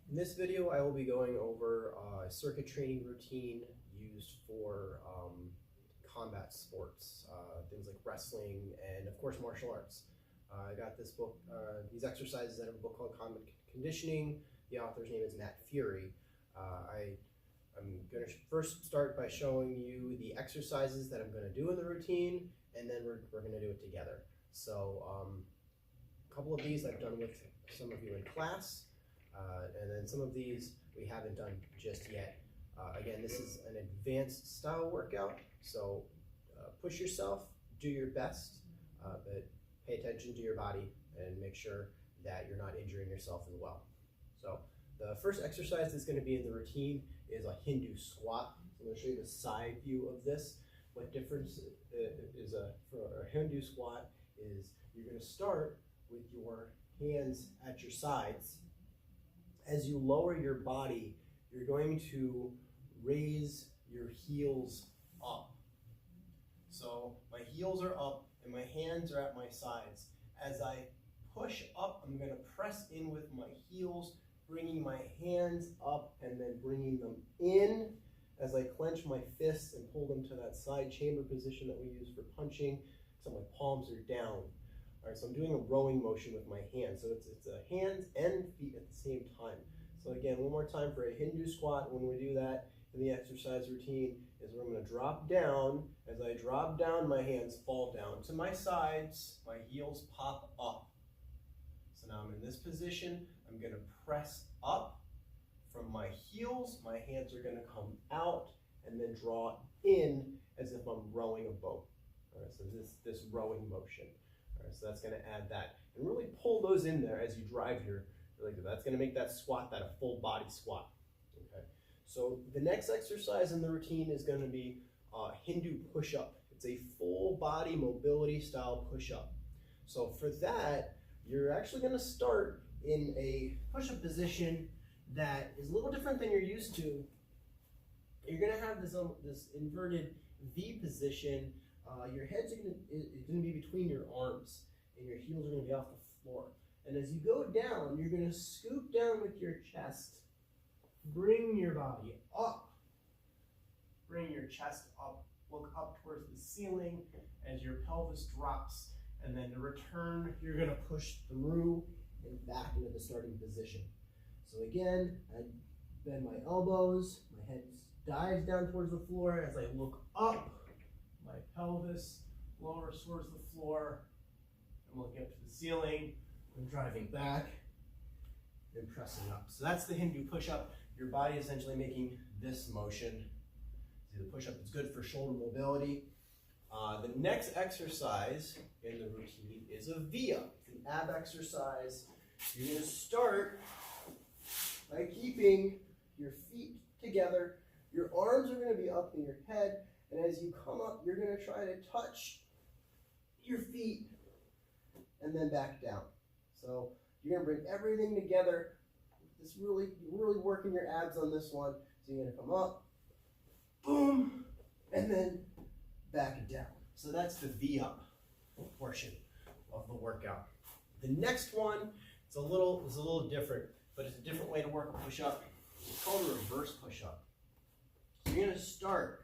In this video, I will be going over a circuit training routine used for combat sports, things like wrestling and, of course, martial arts. I got this book, these exercises out of a book called Combat Conditioning. The author's name is Matt Fury. I'm going to first start by showing you the exercises that I'm going to do in the routine, and then we're going to do it together. So a couple of these I've done with some of you in class. And then some of these we haven't done just yet. Again, this is an advanced style workout, so push yourself, do your best, but pay attention to your body and make sure that you're not injuring yourself as well. So the first exercise that's going to be in the routine is a Hindu squat. So I'm going to show you the side view of this. What difference is for a Hindu squat is you're going to start with your hands at your sides. As you lower your body, you're going to raise your heels up. So my heels are up and my hands are at my sides. As I push up, I'm going to press in with my heels, bringing my hands up and then bringing them in as I clench my fists and pull them to that side chamber position that we use for punching, so my palms are down. All right, so I'm doing a rowing motion with my hands. So it's a hands and feet at the same time. So again, one more time for a Hindu squat. When we do that in the exercise routine is we're going to drop down. As I drop down, my hands fall down to my sides. My heels pop up. So now I'm in this position. I'm going to press up from my heels. My hands are going to come out and then draw in as if I'm rowing a boat. All right, so this rowing motion. So that's going to add that. And really pull those in there as you drive your leg. That's going to make that squat a full body squat. Okay. So the next exercise in the routine is going to be Hindu push-up. It's a full body mobility style push-up. So for that, you're actually going to start in a push-up position that is a little different than you're used to. You're going to have this inverted V position. Your head's going to be between your arms, and your heels are going to be off the floor. And as you go down, you're going to scoop down with your chest. Bring your body up. Bring your chest up. Look up towards the ceiling as your pelvis drops. And then to return, you're going to push through and back into the starting position. So again, I bend my elbows. My head dives down towards the floor as I look up. My pelvis lowers towards the floor. I'm looking up to the ceiling. I'm driving back and pressing up. So that's the Hindu push-up. Your body is essentially making this motion. See, the push-up is good for shoulder mobility. The next exercise in the routine is a V-up. It's an ab exercise. You're going to start by keeping your feet together. Your arms are going to be up in your head. And as you come up, you're going to try to touch your feet and then back down. So you're going to bring everything together. You're really working your abs on this one. So you're going to come up, boom, and then back down. So that's the V-up portion of the workout. The next one is a little different, but it's a different way to work a push-up. It's called a reverse push-up. So you're going to start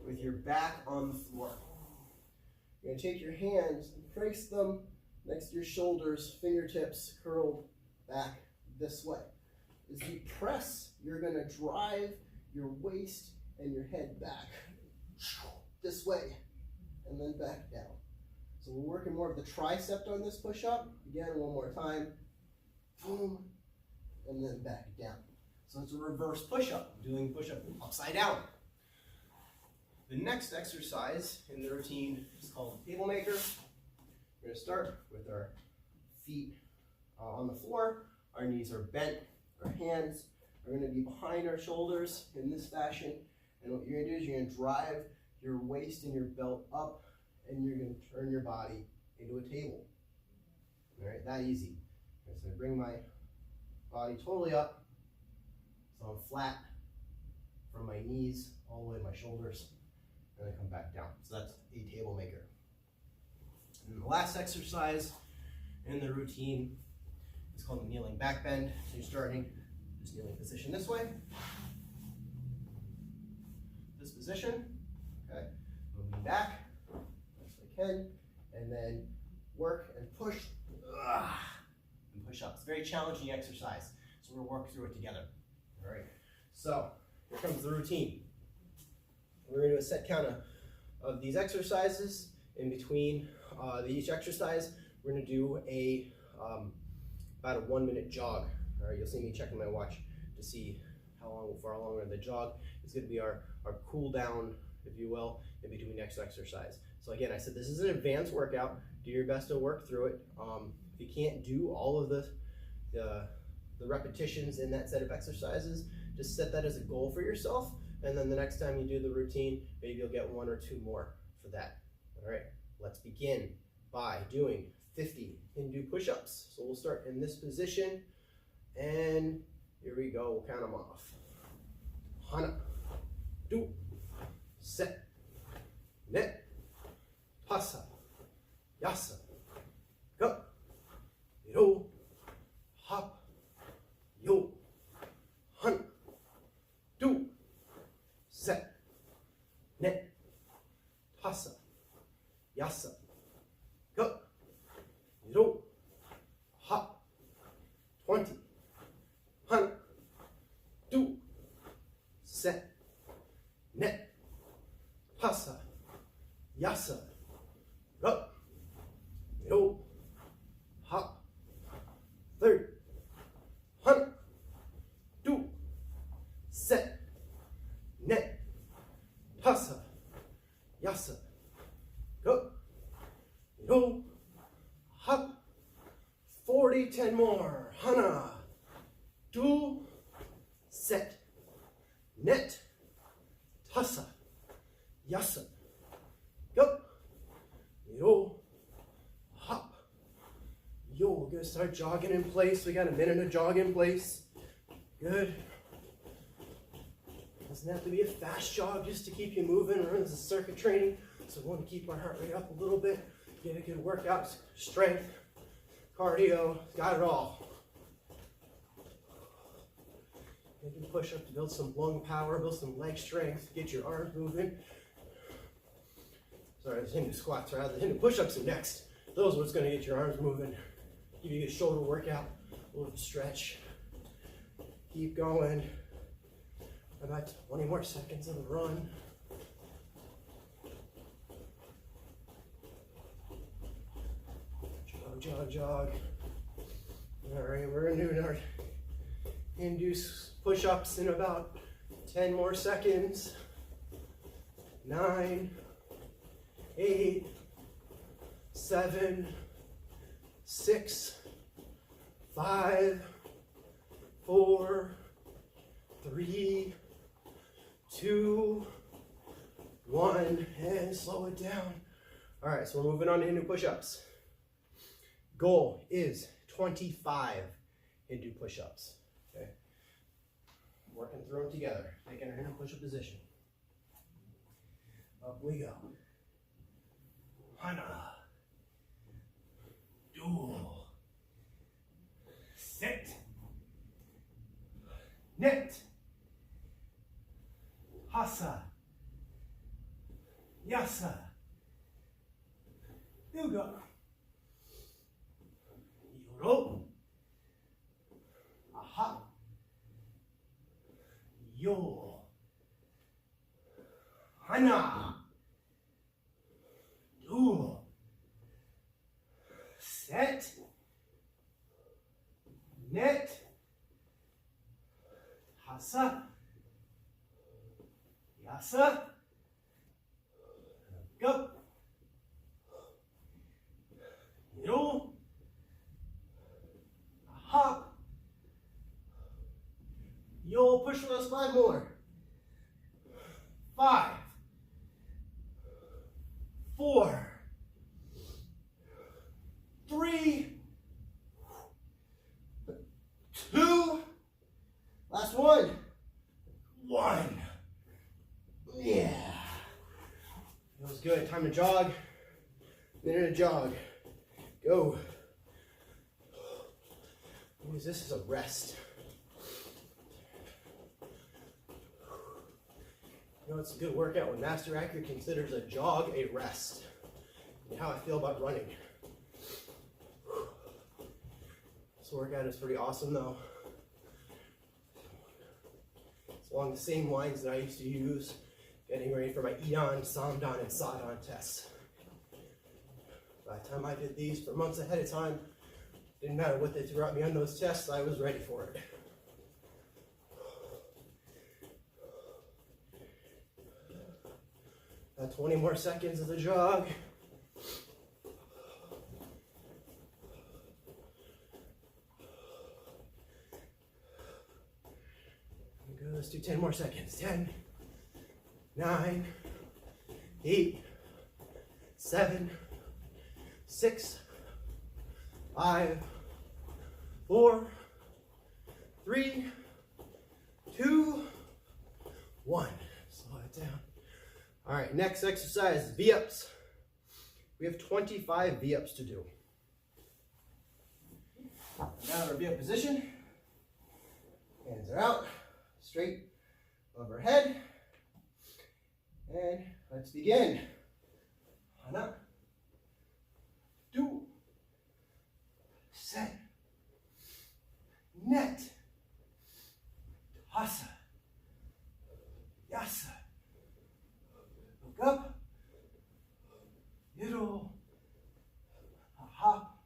with your back on the floor. You're going to take your hands and place them next to your shoulders, fingertips curled back this way. As you press, you're going to drive your waist and your head back this way and then back down. So we're working more of the tricep on this push-up. Again, one more time. Boom, and then back down. So it's a reverse push-up, doing push-up upside down. The next exercise in the routine is called table maker. We're going to start with our feet on the floor. Our knees are bent. Our hands are going to be behind our shoulders in this fashion. And what you're going to do is you're going to drive your waist and your belt up, and you're going to turn your body into a table. All right, that easy. Okay, so I bring my body totally up, so I'm flat from my knees all the way to my shoulders. And then come back down. So that's a table maker. And the last exercise in the routine is called the kneeling back bend. So you're starting Just kneeling position this way. This position. Okay. Moving back best I can, and then work and push. And push up. It's a very challenging exercise, so we're gonna work through it together. All right. So here comes the routine. We're gonna do a set count of these exercises. In between each exercise, we're gonna do about a 1 minute jog. All right, you'll see me checking my watch to see how far along the jog is gonna be our cool down, if you will, in between next exercise. So again, I said this is an advanced workout. Do your best to work through it. If you can't do all of the repetitions in that set of exercises, just set that as a goal for yourself. And then the next time you do the routine, maybe you'll get 1 or 2 more for that. All right, let's begin by doing 50 Hindu push-ups. So we'll start in this position, and here we go. We'll count them off. Hana, do, set, net, pasa, yasa, go, yo, hop, yo, hana, do, set, net, pasa, yasa, go, yo, hop, 20, hana, do, set, net, pasa, yasa, go, yo, hop, 30, hana, do, set, net, pasa, yasa, go, yo, hop, 40, 10 more, hana, do, set, net, tasa, yasa, go, yo, hop, yo. We're gonna start jogging in place. We got a minute to jog in place. Good. Doesn't have to be a fast jog just to keep you moving. Or this is circuit training, so we want to keep our heart rate up a little bit. Get a good workout, strength, cardio, got it all. Do push-up to build some lung power, build some leg strength, get your arms moving. Sorry, the Hindu squats rather. The Hindu push-ups are next. Those are what's going to get your arms moving. Give you a good shoulder workout, a little stretch. Keep going. About 20 more seconds of the run. Jog, jog, jog. All right, we're going to do our Hindu push-ups in about 10 more seconds. 9, 8, 7, 6, 5, 4, 3, 2, 1, and slow it down. All right, so we're moving on to Hindu push-ups. Goal is 25 Hindu push-ups. Okay, working through them together, taking our Hindu push-up position. Up we go. Hana, do, set, net, hasa, yasa, yuga, yoro, aha, yo, hana, do, set, net, hasa, yasa, go, yo, hop, yo. Push for those 5 more. 5, 4, 3, 2, last one. 1. Yeah. That was good. Time to jog. Minute to jog. Go. Use this as a rest. You know, it's a good workout when Master Accurate considers a jog a rest. And how I feel about running. This workout is pretty awesome though. It's along the same lines that I used to use getting ready for my Edon, Samdon, and Sadon tests. By the time I did these for months ahead of time, didn't matter what they threw at me on those tests, I was ready for it. Got 20 more seconds of the jog. Good, let's do 10 more seconds. 10, 9, 8, 7, 6, 5, 4, 3, 2, 1. Slow it down. All right, next exercise, V-ups. We have 25 V-ups to do. Now in our V-up position, hands are out, straight overhead, and let's begin. Hana, do, set, net, hasa, yasa. Look up, yiro, hop,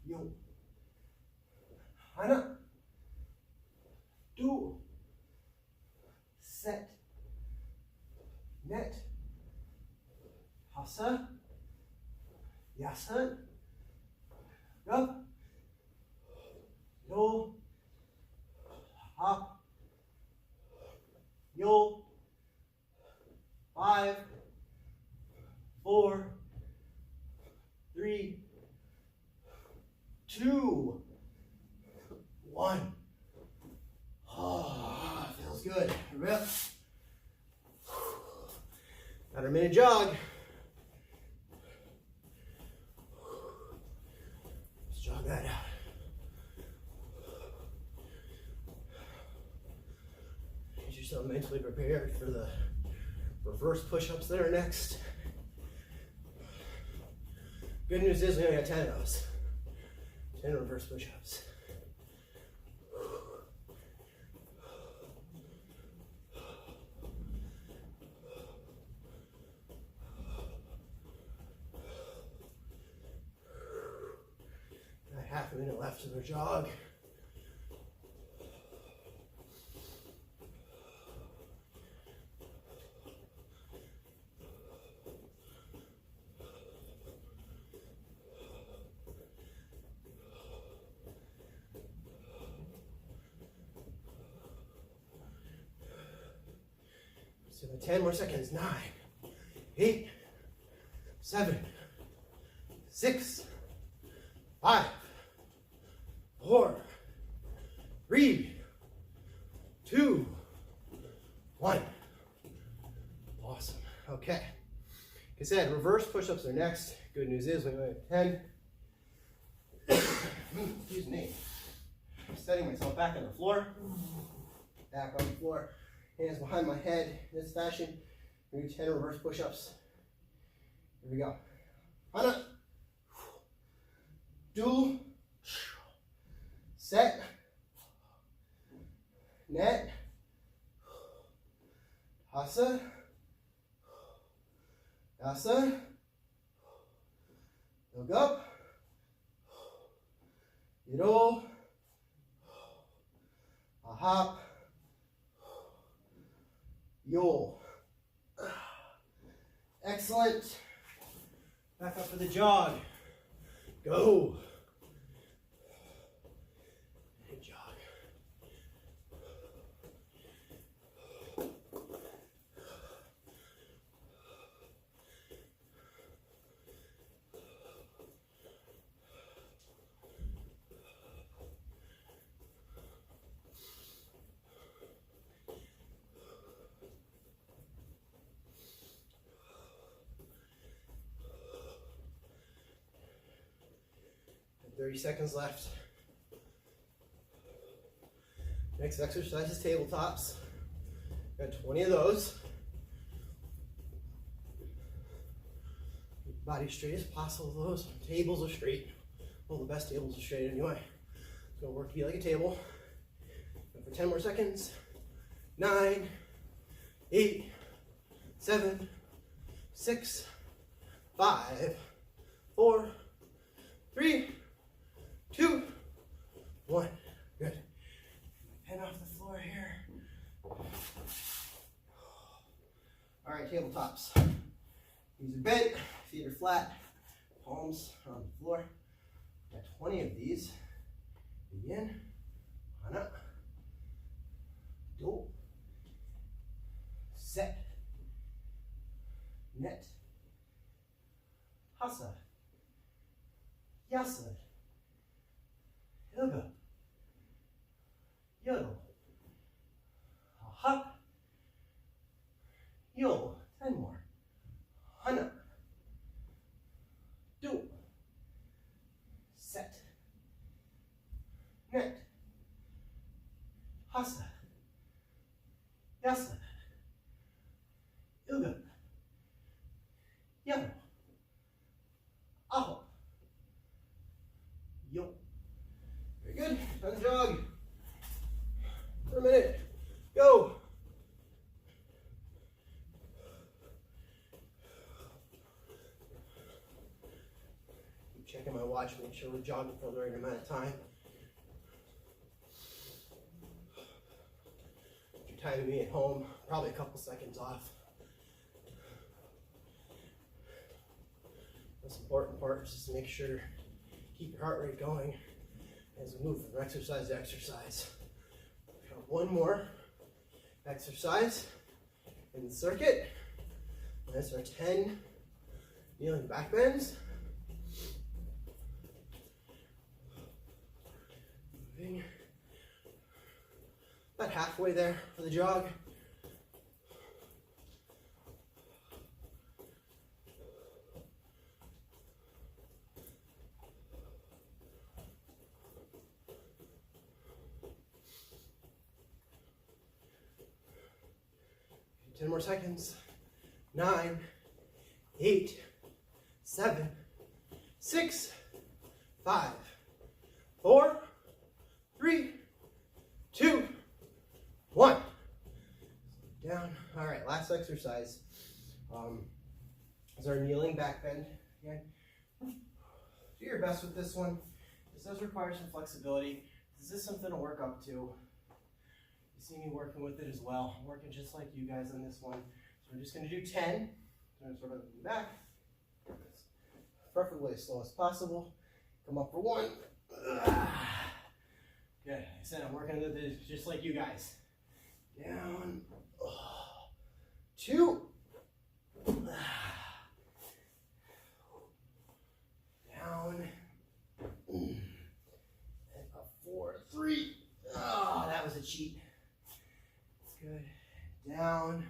yo, hana, do, set, net, hasa, yasa, up, yo, hop, yo. 5, 4, 3, 2, 1. Oh, feels good. Rip. Got a minute jog. Let's jog that out. Get yourself mentally prepared for the reverse push-ups that are next. Good news is we only got 10 of those. 10 reverse push-ups. Got half a minute left of the jog. So 10 more seconds. 9, 8, 7, 6, 5, 4, 3, 2, 1. Awesome. Okay. Like I said, reverse push-ups are next. Good news is we only have 10. Excuse me. I'm setting myself back on the floor. Back on the floor. Hands behind my head in this fashion. We do 10 reverse push-ups. Here we go. Hana. Do. Set. Net. Hasa. Yasa. Look up. Yiro. A hop. Yo. Excellent. Back up for the jog. Go. Good jog. And 30 seconds left. Next exercise is tabletops. Got 20 of those. Body straight as possible. Those tables are straight. Well, the best tables are straight anyway. It's gonna work to be like a table. And for 10 more seconds. 9, 8, 7, 6, 5, 4, 3, 2, 1. Good. Pen off the floor here. All right, tabletops. Knees are bent, feet are flat, palms are on the floor. Got 20 of these. Begin. Hana. Do. Set. Net. Hasa. Yasa. Yoga. Yodel. Ha. Yo. 10 more. Hana. Do. Set. Net. Hasa. Yasa. Yoga. Yano. Aho. Yo. Very good. Time to jog. For a minute. Go. Keep checking my watch, make sure we're jogging for the right amount of time. If you're timing me at home, probably a couple seconds off. Most important part is just to make sure, keep your heart rate going as we move from exercise to exercise. Got one more exercise in the circuit. And that's our 10 kneeling back bends. Moving about halfway there for the jog. Ten more seconds. 9, 8, 7, 6, 5, 4, 3, 2, 1. Down. All right, last exercise is our kneeling back bend. Again, do your best with this one. This does require some flexibility. This is something to work up to. See me working with it as well. I'm working just like you guys on this one. So we're just going to do 10. Turn sort of back. Preferably as slow as possible. Come up for 1. Good. Like I said, I'm working with it just like you guys. Down. 2. Down. And up 4. 3. Oh, that was a cheat. Good. Down.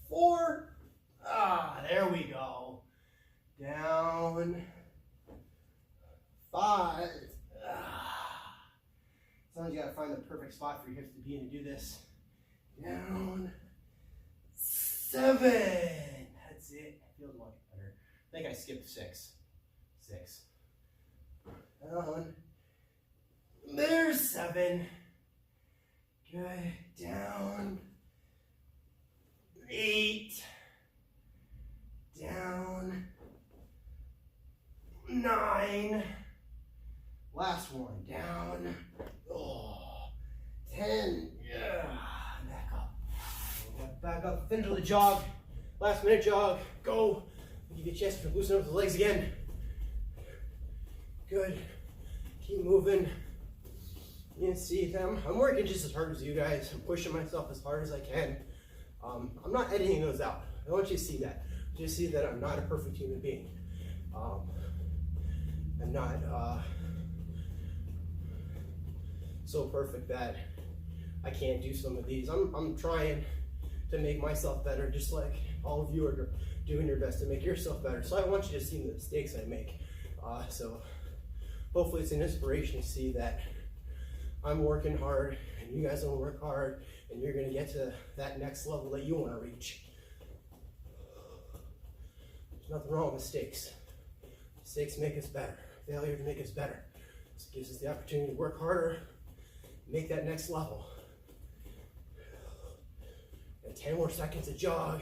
4. There we go. Down. 5. Sometimes you gotta find the perfect spot for your hips to be in to do this. Down. 7. That's it. Feels much better. I think I skipped 6. 6. Down. There's 7. Good. Down. 8. Down. 9. Last one. Down. 10. Yeah. Back up. Back up. Finish with a jog. Last minute jog. Go. Give you a chance to loosen up the legs again. Good. Keep moving. You can see them. I'm working just as hard as you guys. I'm pushing myself as hard as I can. I'm not editing those out. I want you to see that. Just see that I'm not a perfect human being. I'm not so perfect that I can't do some of these. I'm trying to make myself better, just like all of you are doing your best to make yourself better. So I want you to see the mistakes I make. So hopefully it's an inspiration to see that I'm working hard, and you guys are gonna work hard, and you're gonna get to that next level that you wanna reach. There's nothing wrong with mistakes. Mistakes make us better. Failure to make us better. This gives us the opportunity to work harder, make that next level. And 10 more seconds to jog.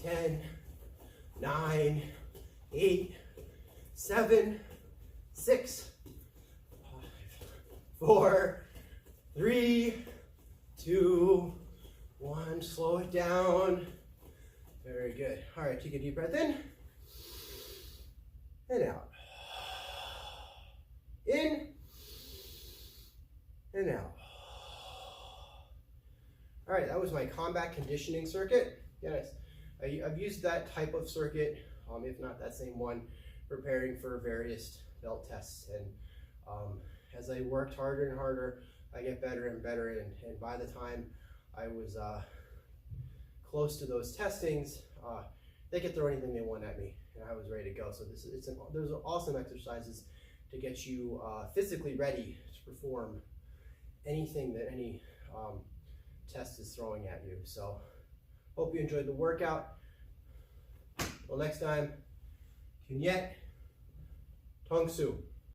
10, 9, 8, 7, 6, 5, 4, 3, 2, 1. Slow it down. Very good. All right, take a deep breath in and out. In and out. All right, that was my combat conditioning circuit. Yes, I've used that type of circuit, if not that same one, preparing for various belt tests. And as I worked harder and harder, I get better and better. And by the time I was close to those testings, they could throw anything they want at me, and I was ready to go. So those are awesome exercises to get you physically ready to perform anything that any test is throwing at you. So hope you enjoyed the workout. Till next time, Kinyet Tong Su.